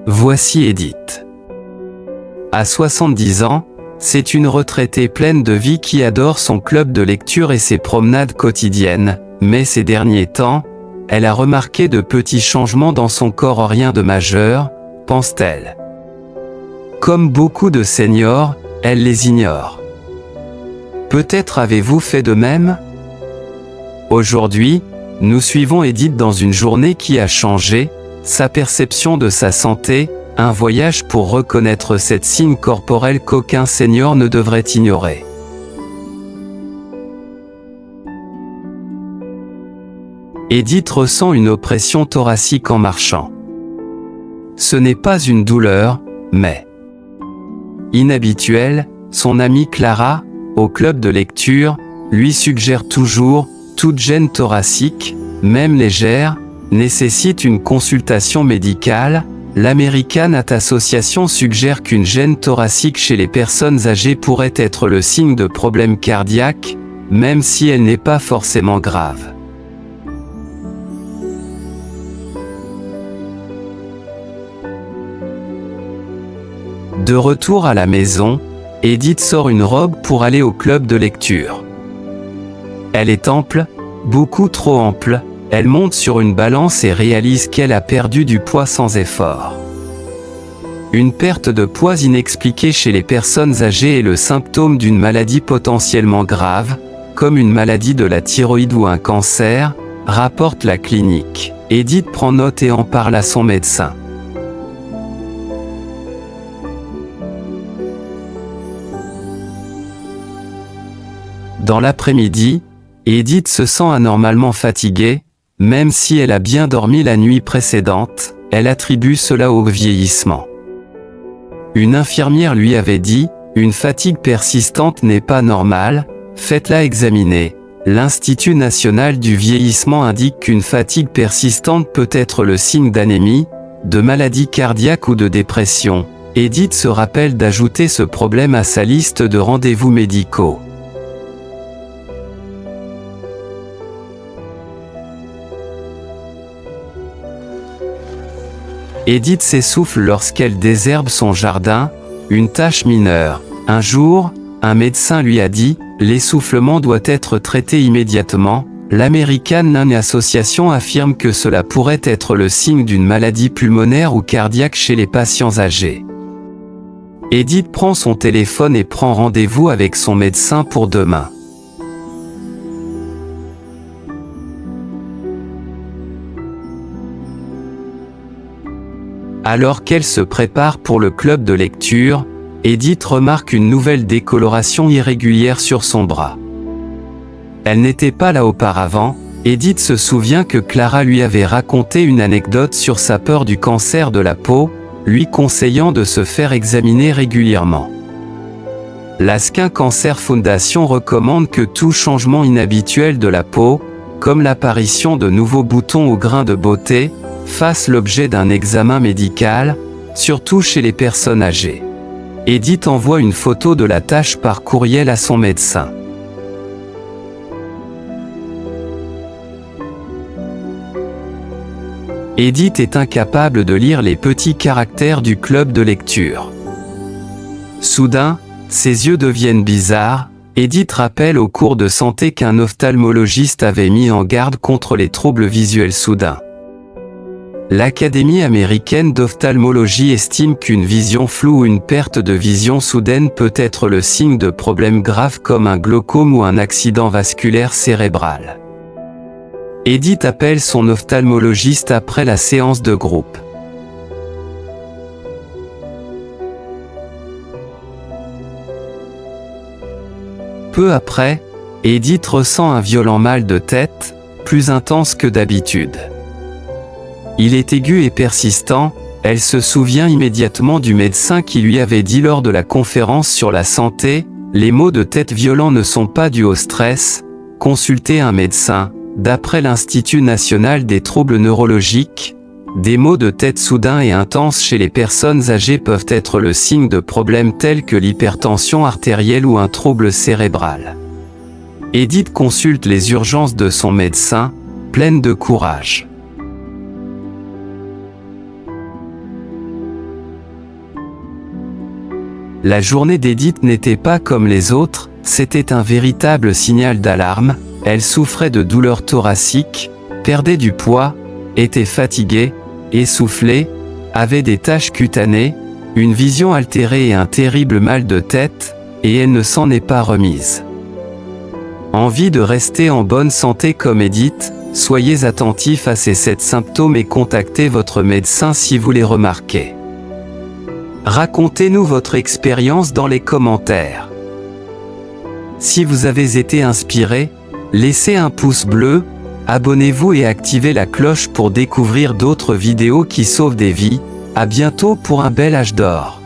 voici Edith. À 70 ans, c'est une retraitée pleine de vie qui adore son club de lecture et ses promenades quotidiennes, mais ces derniers temps, elle a remarqué de petits changements dans son corps, rien de majeur, pense-t-elle. Comme beaucoup de seniors, elle les ignore. Peut-être avez-vous fait de même? Aujourd'hui, nous suivons Edith dans une journée qui a changé sa perception de sa santé, un voyage pour reconnaître cette signe corporelle qu'aucun senior ne devrait ignorer. Edith ressent une oppression thoracique en marchant. Ce n'est pas une douleur, mais inhabituelle. Son amie Clara, au club de lecture, lui suggère toujours, toute gêne thoracique, même légère, nécessite une consultation médicale. L'American Heart Association suggère qu'une gêne thoracique chez les personnes âgées pourrait être le signe de problèmes cardiaques, même si elle n'est pas forcément grave. De retour à la maison, Edith sort une robe pour aller au club de lecture. Elle est ample, beaucoup trop ample. Elle monte sur une balance et réalise qu'elle a perdu du poids sans effort. Une perte de poids inexpliquée chez les personnes âgées est le symptôme d'une maladie potentiellement grave, comme une maladie de la thyroïde ou un cancer, rapporte la clinique. Edith prend note et en parle à son médecin. Dans l'après-midi, Edith se sent anormalement fatiguée, même si elle a bien dormi la nuit précédente. Elle attribue cela au vieillissement. Une infirmière lui avait dit, une fatigue persistante n'est pas normale, faites-la examiner. L'Institut national du vieillissement indique qu'une fatigue persistante peut être le signe d'anémie, de maladie cardiaque ou de dépression. Edith se rappelle d'ajouter ce problème à sa liste de rendez-vous médicaux. Edith s'essouffle lorsqu'elle désherbe son jardin, une tâche mineure. Un jour, un médecin lui a dit, l'essoufflement doit être traité immédiatement. L'American Heart Association affirme que cela pourrait être le signe d'une maladie pulmonaire ou cardiaque chez les patients âgés. Edith prend son téléphone et prend rendez-vous avec son médecin pour demain. Alors qu'elle se prépare pour le club de lecture, Edith remarque une nouvelle décoloration irrégulière sur son bras. Elle n'était pas là auparavant. Edith se souvient que Clara lui avait raconté une anecdote sur sa peur du cancer de la peau, lui conseillant de se faire examiner régulièrement. La Skin Cancer Foundation recommande que tout changement inhabituel de la peau, comme l'apparition de nouveaux boutons ou grains de beauté, fasse l'objet d'un examen médical, surtout chez les personnes âgées. Edith envoie une photo de la tache par courriel à son médecin. Edith est incapable de lire les petits caractères du club de lecture. Soudain, ses yeux deviennent bizarres. Edith rappelle au cours de santé qu'un ophtalmologiste avait mis en garde contre les troubles visuels soudains. L'Académie américaine d'ophtalmologie estime qu'une vision floue ou une perte de vision soudaine peut être le signe de problèmes graves comme un glaucome ou un accident vasculaire cérébral. Edith appelle son ophtalmologiste après la séance de groupe. Peu après, Edith ressent un violent mal de tête, plus intense que d'habitude. Il est aigu et persistant. Elle se souvient immédiatement du médecin qui lui avait dit lors de la conférence sur la santé, les maux de tête violents ne sont pas dus au stress, consultez un médecin. D'après l'Institut national des troubles neurologiques, des maux de tête soudains et intenses chez les personnes âgées peuvent être le signe de problèmes tels que l'hypertension artérielle ou un trouble cérébral. Edith consulte les urgences de son médecin, pleine de courage. La journée d'Edith n'était pas comme les autres, c'était un véritable signal d'alarme. Elle souffrait de douleurs thoraciques, perdait du poids, était fatiguée, essoufflée, avait des taches cutanées, une vision altérée et un terrible mal de tête, et elle ne s'en est pas remise. Envie de rester en bonne santé comme Edith? Soyez attentif à ces 7 symptômes et contactez votre médecin si vous les remarquez. Racontez-nous votre expérience dans les commentaires. Si vous avez été inspiré, laissez un pouce bleu, abonnez-vous et activez la cloche pour découvrir d'autres vidéos qui sauvent des vies. À bientôt pour un bel âge d'or.